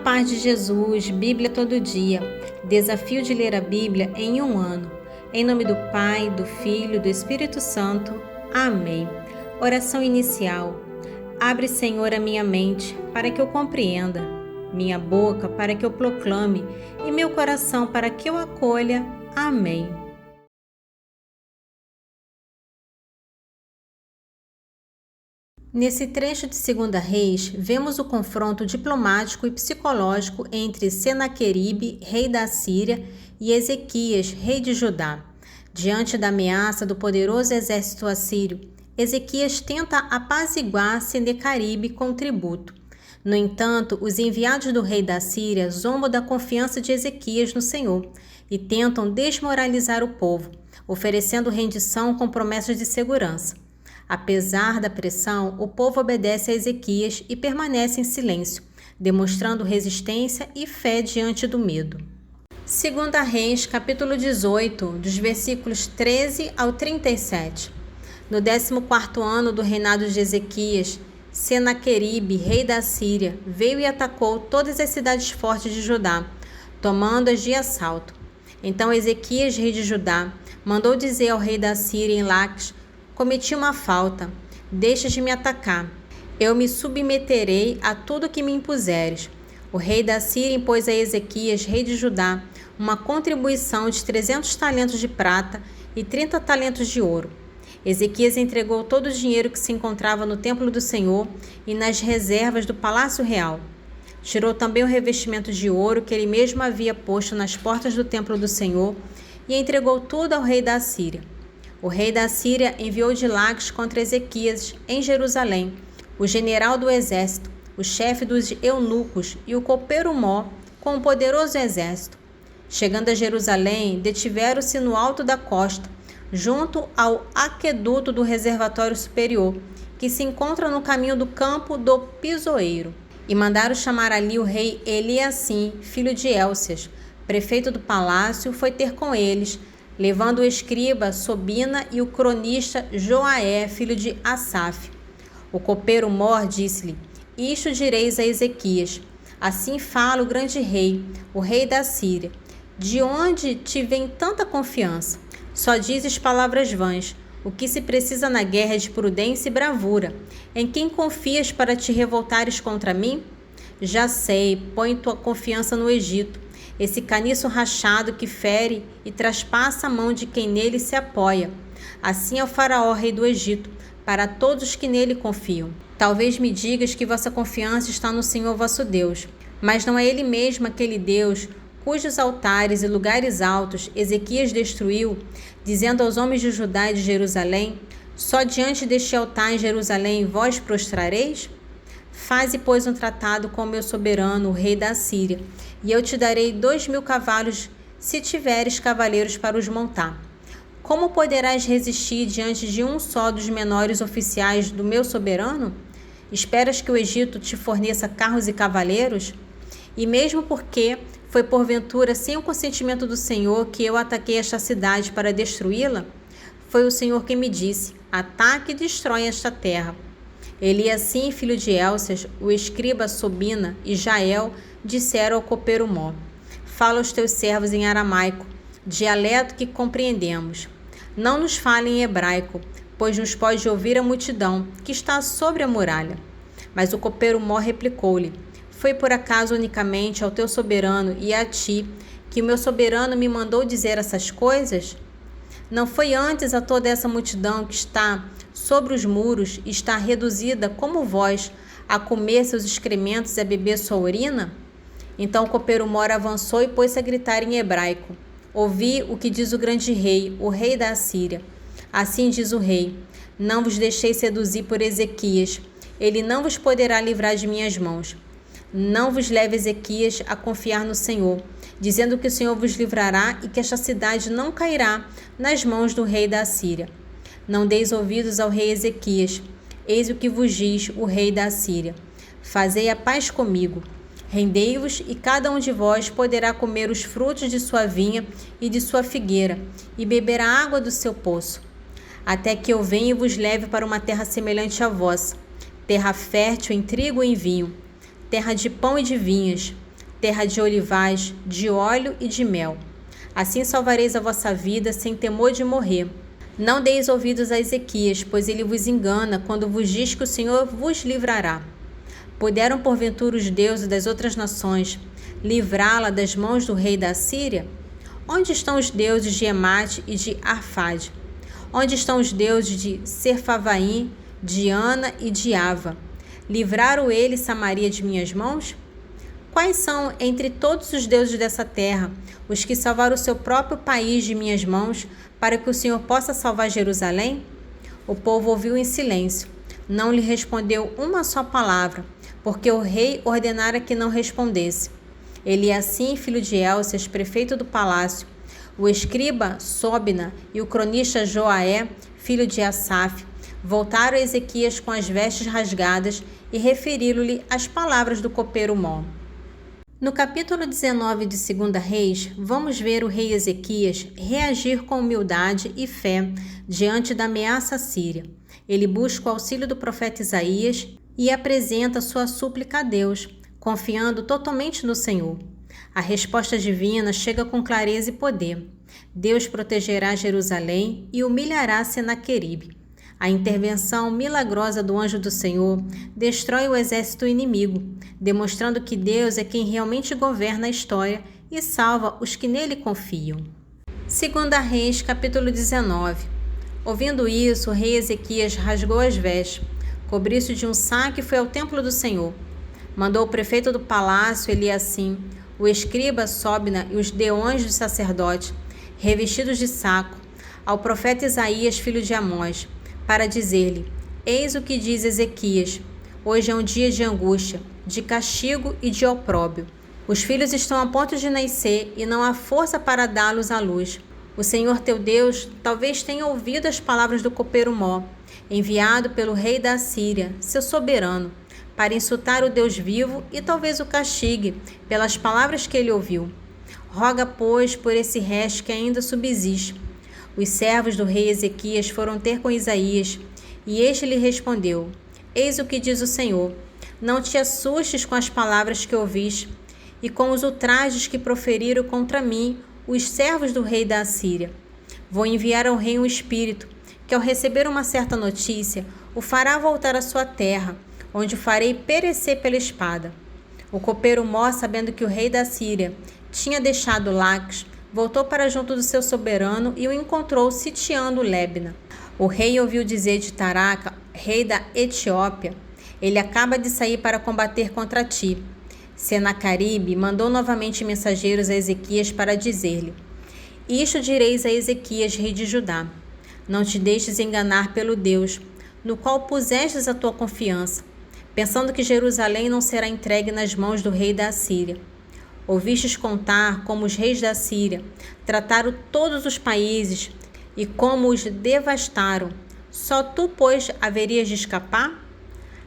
paz de Jesus, Bíblia todo dia. Desafio de ler a Bíblia em um ano. Em nome do Pai, do Filho e do Espírito Santo. Amém. Oração inicial. Abre, Senhor, a minha mente para que eu compreenda, minha boca para que eu proclame e meu coração para que eu acolha. Amém. Nesse trecho de 2 Reis, vemos o confronto diplomático e psicológico entre Senaqueribe, rei da Síria, e Ezequias, rei de Judá. Diante da ameaça do poderoso exército assírio, Ezequias tenta apaziguar Senaqueribe com tributo. No entanto, os enviados do rei da Síria zombam da confiança de Ezequias no Senhor e tentam desmoralizar o povo, oferecendo rendição com promessas de segurança. Apesar da pressão, o povo obedece a Ezequias e permanece em silêncio, demonstrando resistência e fé diante do medo. 2 Reis, capítulo 18, dos versículos 13 ao 37. No 14º ano do reinado de Ezequias, Senaqueribe, rei da Síria, veio e atacou todas as cidades fortes de Judá, tomando-as de assalto. Então Ezequias, rei de Judá, mandou dizer ao rei da Síria em Laques: cometi uma falta, deixa de me atacar. Eu me submeterei a tudo que me impuseres. O rei da Síria impôs a Ezequias, rei de Judá, uma contribuição de 300 talentos de prata e 30 talentos de ouro. Ezequias entregou todo o dinheiro que se encontrava no templo do Senhor e nas reservas do palácio real. Tirou também o revestimento de ouro que ele mesmo havia posto nas portas do templo do Senhor e entregou tudo ao rei da Síria. O rei da Síria enviou de Laques contra Ezequias, em Jerusalém, o general do exército, o chefe dos eunucos e o copeiro Mó, com um poderoso exército. Chegando a Jerusalém, detiveram-se no alto da costa, junto ao aqueduto do reservatório superior, que se encontra no caminho do campo do pisoeiro. E mandaram chamar ali o rei Eliacim, filho de Elcias, prefeito do palácio, foi ter com eles, levando o escriba Sobina e o cronista Joaé, filho de Asaf. O copeiro Mor disse-lhe: isto direis a Ezequias: assim fala o grande rei, o rei da Síria. De onde te vem tanta confiança? Só dizes palavras vãs. O que se precisa na guerra é de prudência e bravura. Em quem confias para te revoltares contra mim? Já sei, põe tua confiança no Egito, esse caniço rachado que fere e traspassa a mão de quem nele se apoia. Assim é o faraó, rei do Egito, para todos que nele confiam. Talvez me digas que vossa confiança está no Senhor vosso Deus, mas não é ele mesmo aquele Deus cujos altares e lugares altos Ezequias destruiu, dizendo aos homens de Judá e de Jerusalém: só diante deste altar em Jerusalém vós prostrareis? Faze, pois, um tratado com o meu soberano, o rei da Síria, e eu te darei 2.000 cavalos, se tiveres cavaleiros para os montar. Como poderás resistir diante de um só dos menores oficiais do meu soberano? Esperas que o Egito te forneça carros e cavaleiros? E mesmo porque foi porventura sem o consentimento do Senhor que eu ataquei esta cidade para destruí-la? Foi o Senhor quem me disse: ataque e destrói esta terra. Eliacim, filho de Elcias, o escriba Sobina e Jael disseram ao copeiro Mó: fala aos teus servos em aramaico, dialeto que compreendemos. Não nos fale em hebraico, pois nos pode ouvir a multidão que está sobre a muralha. Mas o copeiro Mó replicou-lhe: foi por acaso unicamente ao teu soberano e a ti que o meu soberano me mandou dizer essas coisas? Não foi antes a toda essa multidão que está sobre os muros e está reduzida como vós a comer seus excrementos e a beber sua urina? Então o copeiro Mor avançou e pôs-se a gritar em hebraico: ouvi o que diz o grande rei, o rei da Assíria. Assim diz o rei: não vos deixei seduzir por Ezequias, ele não vos poderá livrar de minhas mãos. Não vos leve Ezequias a confiar no Senhor, dizendo que o Senhor vos livrará e que esta cidade não cairá nas mãos do rei da Assíria. Não deis ouvidos ao rei Ezequias. Eis o que vos diz o rei da Assíria: fazei a paz comigo. Rendei-vos e cada um de vós poderá comer os frutos de sua vinha e de sua figueira e beber a água do seu poço, até que eu venha e vos leve para uma terra semelhante à vossa, terra fértil em trigo e em vinho, terra de pão e de vinhas. terra de olivais, de óleo e de mel. Assim salvareis a vossa vida sem temor de morrer. Não deis ouvidos a Ezequias, pois ele vos engana quando vos diz que o Senhor vos livrará. Puderam porventura os deuses das outras nações livrá-la das mãos do rei da Assíria? Onde estão os deuses de Emate e de Arfade? Onde estão os deuses de Serfavaim, de Ana e de Ava? Livraram eles Samaria de minhas mãos? Quais são entre todos os deuses dessa terra os que salvaram o seu próprio país de minhas mãos, para que o Senhor possa salvar Jerusalém? O povo ouviu em silêncio. Não lhe respondeu uma só palavra, porque o rei ordenara que não respondesse. Eliacim, filho de Elcias, prefeito do palácio, o escriba Sobna e o cronista Joaé, filho de Asaf, voltaram a Ezequias com as vestes rasgadas e referiram-lhe as palavras do copeiro Mó. No capítulo 19 de 2 Reis, vamos ver o rei Ezequias reagir com humildade e fé diante da ameaça síria. Ele busca o auxílio do profeta Isaías e apresenta sua súplica a Deus, confiando totalmente no Senhor. A resposta divina chega com clareza e poder. Deus protegerá Jerusalém e humilhará Senaqueribe. A intervenção milagrosa do anjo do Senhor destrói o exército inimigo, demonstrando que Deus é quem realmente governa a história e salva os que nele confiam. 2 Reis, capítulo 19. Ouvindo isso, o rei Ezequias rasgou as vestes, cobriu-se de um saco e foi ao templo do Senhor. Mandou o prefeito do palácio, Eliacim, o escriba Sobna e os deões dos sacerdotes, revestidos de saco, ao profeta Isaías, filho de Amós, para dizer-lhe: Eis o que diz Ezequias: hoje é um dia de angústia, de castigo e de opróbrio. Os filhos estão a ponto de nascer e não há força para dá-los à luz. O Senhor teu Deus talvez tenha ouvido as palavras do copeiro Mó, enviado pelo rei da Assíria, seu soberano, para insultar o Deus vivo e talvez o castigue pelas palavras que ele ouviu. Roga, pois, por esse resto que ainda subsiste. Os servos do rei Ezequias foram ter com Isaías, e este lhe respondeu: Eis o que diz o Senhor: não te assustes com as palavras que ouviste e com os ultrajes que proferiram contra mim os servos do rei da Assíria. Vou enviar ao rei um espírito, que ao receber uma certa notícia, o fará voltar à sua terra, onde o farei perecer pela espada. O copeiro Mó, sabendo que o rei da Síria tinha deixado Laques, voltou para junto do seu soberano e o encontrou sitiando Lebna. O rei ouviu dizer de Taraca, rei da Etiópia: ele acaba de sair para combater contra ti. Senaqueribe mandou novamente mensageiros a Ezequias para dizer-lhe: isto direis a Ezequias, rei de Judá: não te deixes enganar pelo Deus, no qual pusestes a tua confiança, pensando que Jerusalém não será entregue nas mãos do rei da Assíria. Ouvistes contar como os reis da Síria trataram todos os países e como os devastaram. Só tu, pois, haverias de escapar?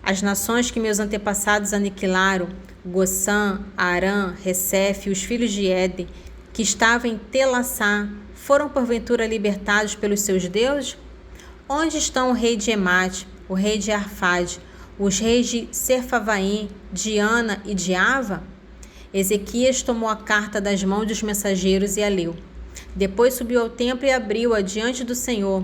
As nações que meus antepassados aniquilaram, Gossã, Arã, Recefe e os filhos de Éden, que estavam em Telassá, foram porventura libertados pelos seus deuses? Onde estão o rei de Emate, o rei de Arfade, os reis de Serfavaim, de Ana e de Ava? Ezequias tomou a carta das mãos dos mensageiros e a leu. Depois subiu ao templo e abriu-a diante do Senhor,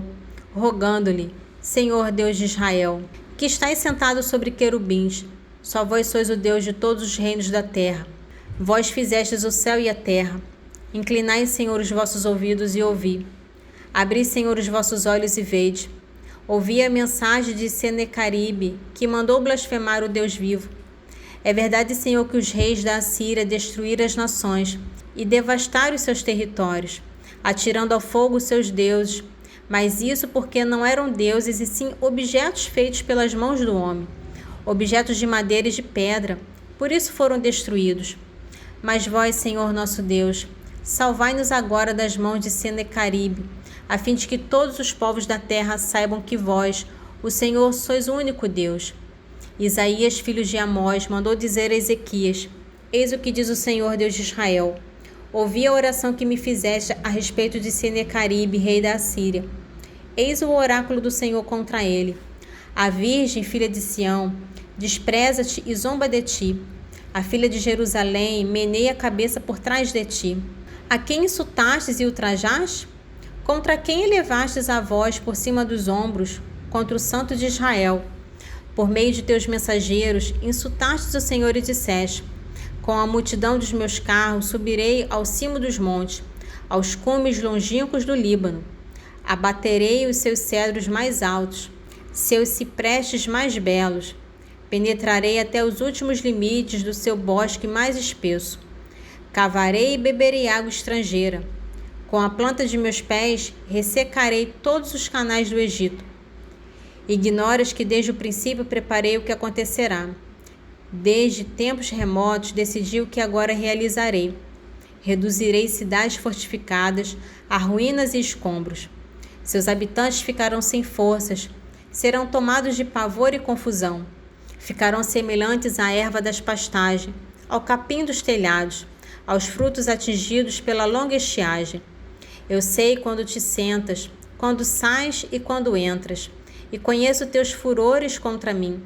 rogando-lhe: Senhor Deus de Israel, que estais sentado sobre querubins, só vós sois o Deus de todos os reinos da terra. Vós fizestes o céu e a terra. Inclinai, Senhor, os vossos ouvidos e ouvi. Abri, Senhor, os vossos olhos e vede. Ouvi a mensagem de Senaqueribe, que mandou blasfemar o Deus vivo. É verdade, Senhor, que os reis da Assíria destruíram as nações e devastaram os seus territórios, atirando ao fogo os seus deuses, mas isso porque não eram deuses e sim objetos feitos pelas mãos do homem, objetos de madeira e de pedra, por isso foram destruídos. Mas vós, Senhor nosso Deus, salvai-nos agora das mãos de Senaqueribe, a fim de que todos os povos da terra saibam que vós, o Senhor, sois o único Deus. Isaías, filho de Amós, mandou dizer a Ezequias: eis o que diz o Senhor Deus de Israel: ouvi a oração que me fizeste a respeito de Senaqueribe, rei da Assíria. Eis o oráculo do Senhor contra ele: a virgem, filha de Sião, despreza-te e zomba de ti. A filha de Jerusalém meneia a cabeça por trás de ti. A quem insultastes e ultrajaste? Contra quem elevastes a voz por cima dos ombros? Contra o Santo de Israel. Por meio de teus mensageiros, insultastes o Senhor e disseste: com a multidão dos meus carros subirei ao cimo dos montes, aos cumes longínquos do Líbano. Abaterei os seus cedros mais altos, seus ciprestes mais belos. Penetrarei até os últimos limites do seu bosque mais espesso. Cavarei e beberei água estrangeira. Com a planta de meus pés, ressecarei todos os canais do Egito. Ignoras que desde o princípio preparei o que acontecerá. Desde tempos remotos decidi o que agora realizarei. Reduzirei cidades fortificadas a ruínas e escombros. Seus habitantes ficarão sem forças, serão tomados de pavor e confusão. Ficarão semelhantes à erva das pastagens, ao capim dos telhados, aos frutos atingidos pela longa estiagem. Eu sei quando te sentas, quando sais e quando entras, e conheço teus furores contra mim,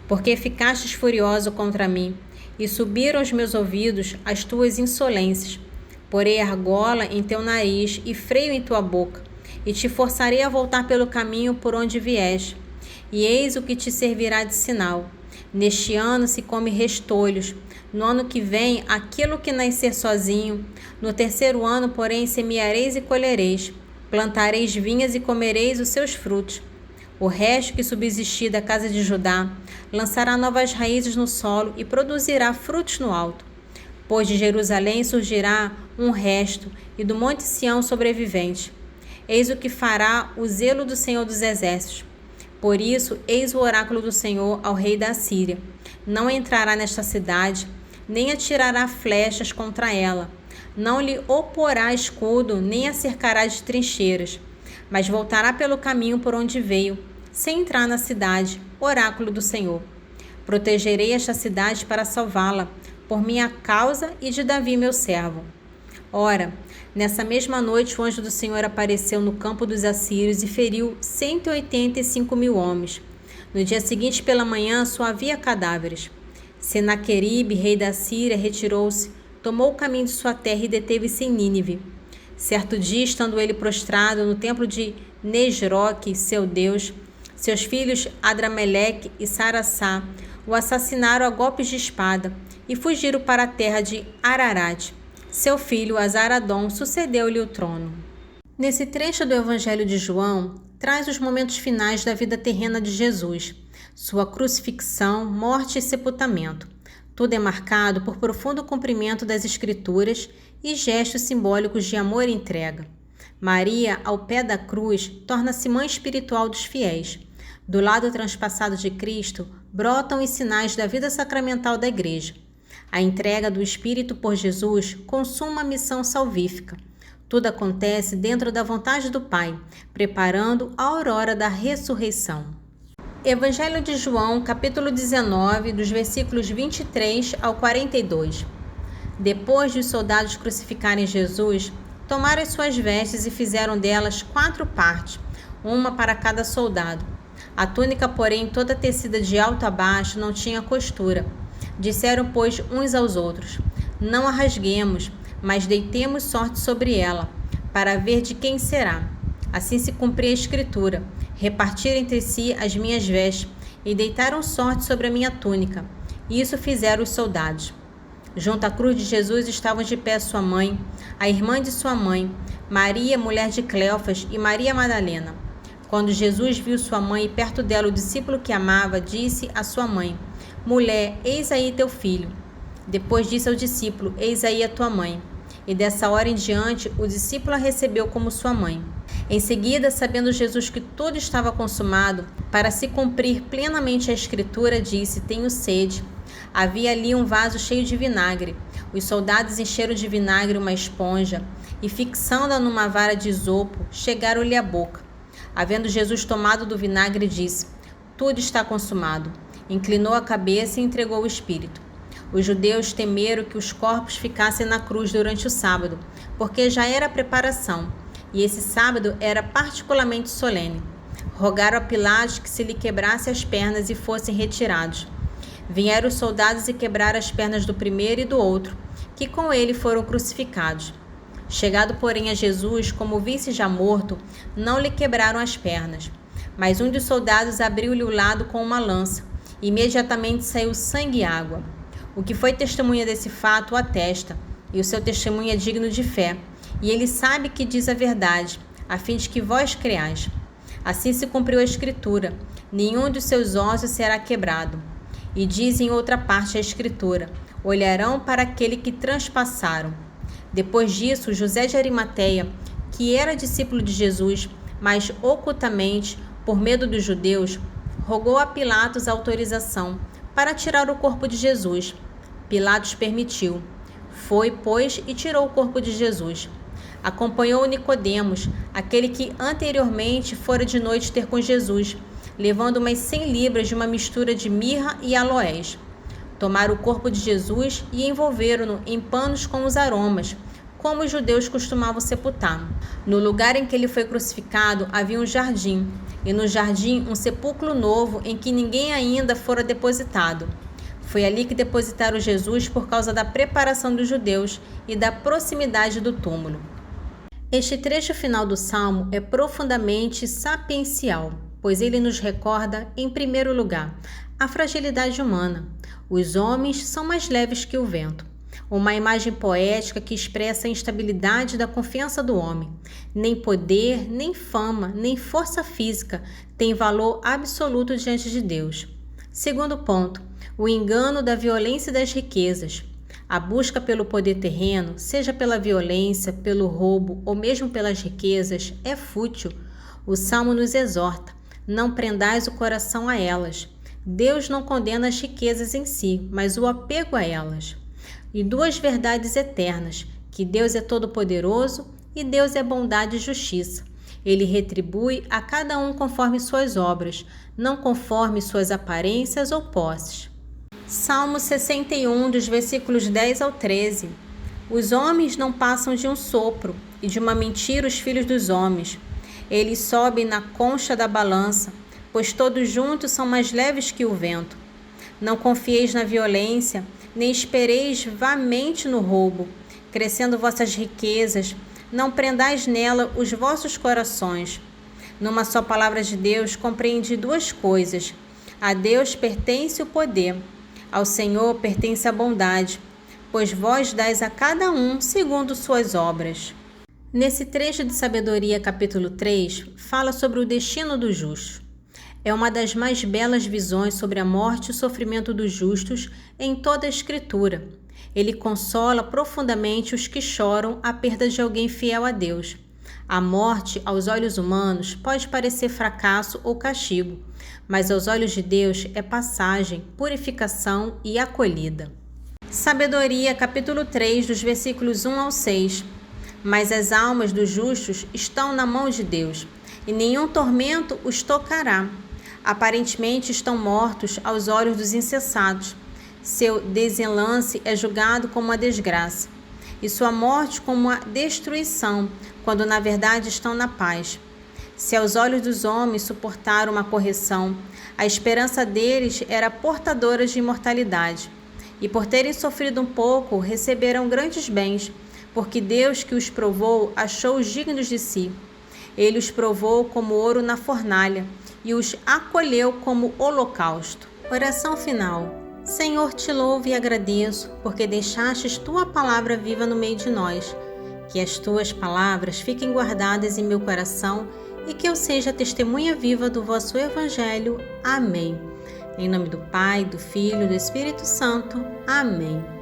porque ficastes furioso contra mim, e subiram aos meus ouvidos as tuas insolências. Porei argola em teu nariz e freio em tua boca, e te forçarei a voltar pelo caminho por onde vieste. E eis o que te servirá de sinal. Neste ano se come restolhos, no ano que vem aquilo que nascer sozinho, no terceiro ano, porém, semeareis e colhereis, plantareis vinhas e comereis os seus frutos. O resto que subsistir da casa de Judá lançará novas raízes no solo e produzirá frutos no alto. Pois de Jerusalém surgirá um resto e do monte Sião sobrevivente. Eis o que fará o zelo do Senhor dos Exércitos. Por isso, eis o oráculo do Senhor ao rei da Assíria. Não entrará nesta cidade, nem atirará flechas contra ela. Não lhe oporá escudo, nem a cercará de trincheiras, mas voltará pelo caminho por onde veio, sem entrar na cidade, oráculo do Senhor. Protegerei esta cidade para salvá-la, por minha causa e de Davi meu servo. Ora, nessa mesma noite o anjo do Senhor apareceu no campo dos assírios e feriu 185.000 homens. No dia seguinte pela manhã só havia cadáveres. Senaqueribe, rei da Síria, retirou-se, tomou o caminho de sua terra e deteve-se em Nínive. Certo dia, estando ele prostrado no templo de Nesroque, seu deus, seus filhos Adrameleque e Saraçá o assassinaram a golpes de espada e fugiram para a terra de Ararat. Seu filho Azaradom sucedeu-lhe o trono. Nesse trecho do Evangelho de João, traz os momentos finais da vida terrena de Jesus, sua crucifixão, morte e sepultamento. Tudo é marcado por profundo cumprimento das Escrituras e gestos simbólicos de amor e entrega. Maria, ao pé da cruz, torna-se mãe espiritual dos fiéis. Do lado transpassado de Cristo, brotam os sinais da vida sacramental da Igreja. A entrega do Espírito por Jesus consuma a missão salvífica. Tudo acontece dentro da vontade do Pai, preparando a aurora da ressurreição. Evangelho de João, capítulo 19, dos versículos 23 ao 42. Depois de os soldados crucificarem Jesus, tomaram as suas vestes e fizeram delas 4 partes, uma para cada soldado. A túnica, porém, toda tecida de alto a baixo, não tinha costura. Disseram, pois, uns aos outros: não a rasguemos, mas deitemos sorte sobre ela, para ver de quem será. Assim se cumpria a Escritura: repartiram entre si as minhas vestes e deitaram sorte sobre a minha túnica. Isso fizeram os soldados. Junto à cruz de Jesus estavam de pé sua mãe, a irmã de sua mãe, Maria, mulher de Cleofas, e Maria Madalena. Quando Jesus viu sua mãe e perto dela o discípulo que amava, disse à sua mãe: mulher, eis aí teu filho. Depois disse ao discípulo: eis aí a tua mãe. E dessa hora em diante, o discípulo a recebeu como sua mãe. Em seguida, sabendo Jesus que tudo estava consumado, para se cumprir plenamente a Escritura, disse: tenho sede. Havia ali um vaso cheio de vinagre. Os soldados encheram de vinagre uma esponja e, fixando-a numa vara de isopo, chegaram-lhe à boca. Havendo Jesus tomado do vinagre, disse: tudo está consumado. Inclinou a cabeça e entregou o espírito. Os judeus temeram que os corpos ficassem na cruz durante o sábado, porque já era a preparação, e esse sábado era particularmente solene. Rogaram a Pilatos que se lhe quebrasse as pernas e fossem retirados. Vieram os soldados e quebraram as pernas do primeiro e do outro, que com ele foram crucificados. Chegado, porém, a Jesus, como visse já morto, não lhe quebraram as pernas. Mas um dos soldados abriu-lhe o lado com uma lança. Imediatamente saiu sangue e água. O que foi testemunha desse fato o atesta, e o seu testemunho é digno de fé. E ele sabe que diz a verdade, a fim de que vós creais. Assim se cumpriu a Escritura: nenhum dos seus ossos será quebrado. E diz em outra parte a Escritura: olharão para aquele que transpassaram. Depois disso, José de Arimateia, que era discípulo de Jesus, mas ocultamente, por medo dos judeus, rogou a Pilatos autorização para tirar o corpo de Jesus. Pilatos permitiu. Foi, pois, e tirou o corpo de Jesus. Acompanhou Nicodemos, aquele que anteriormente fora de noite ter com Jesus, levando umas 100 libras de uma mistura de mirra e aloés. Tomaram o corpo de Jesus e envolveram-no em panos com os aromas, como os judeus costumavam sepultar. No lugar em que ele foi crucificado havia um jardim, e no jardim um sepulcro novo em que ninguém ainda fora depositado. Foi ali que depositaram Jesus por causa da preparação dos judeus e da proximidade do túmulo. Este trecho final do Salmo é profundamente sapiencial, pois ele nos recorda, em primeiro lugar, a fragilidade humana. Os homens são mais leves que o vento. Uma imagem poética que expressa a instabilidade da confiança do homem. Nem poder, nem fama, nem força física tem valor absoluto diante de Deus. Segundo ponto, o engano da violência e das riquezas. A busca pelo poder terreno, seja pela violência, pelo roubo ou mesmo pelas riquezas, é fútil. O Salmo nos exorta: não prendais o coração a elas. Deus não condena as riquezas em si, mas o apego a elas. E duas verdades eternas, que Deus é todo-poderoso e Deus é bondade e justiça. Ele retribui a cada um conforme suas obras, não conforme suas aparências ou posses. Salmo 61, dos versículos 10 ao 13. Os homens não passam de um sopro, e de uma mentira os filhos dos homens. Eles sobem na concha da balança, pois todos juntos são mais leves que o vento. Não confieis na violência, nem espereis vamente no roubo. Crescendo vossas riquezas, não prendais nela os vossos corações. Numa só palavra de Deus compreendi duas coisas: a Deus pertence o poder, ao Senhor pertence a bondade, pois vós dais a cada um segundo suas obras. Nesse trecho de Sabedoria, capítulo 3, fala sobre o destino dos justos. É uma das mais belas visões sobre a morte e o sofrimento dos justos em toda a Escritura. Ele consola profundamente os que choram a perda de alguém fiel a Deus. A morte, aos olhos humanos, pode parecer fracasso ou castigo, mas aos olhos de Deus é passagem, purificação e acolhida. Sabedoria, capítulo 3, dos versículos 1 ao 6. Mas as almas dos justos estão na mão de Deus, e nenhum tormento os tocará. Aparentemente estão mortos aos olhos dos insensatos. Seu desenlace é julgado como uma desgraça, e sua morte como uma destruição, quando na verdade estão na paz. Se aos olhos dos homens suportaram uma correção, a esperança deles era portadora de imortalidade. E por terem sofrido um pouco, receberam grandes bens, porque Deus que os provou achou-os dignos de si. Ele os provou como ouro na fornalha e os acolheu como holocausto. Oração final. Senhor, te louvo e agradeço, porque deixastes tua palavra viva no meio de nós. Que as tuas palavras fiquem guardadas em meu coração e que eu seja testemunha viva do vosso Evangelho. Amém. Em nome do Pai, do Filho e do Espírito Santo. Amém.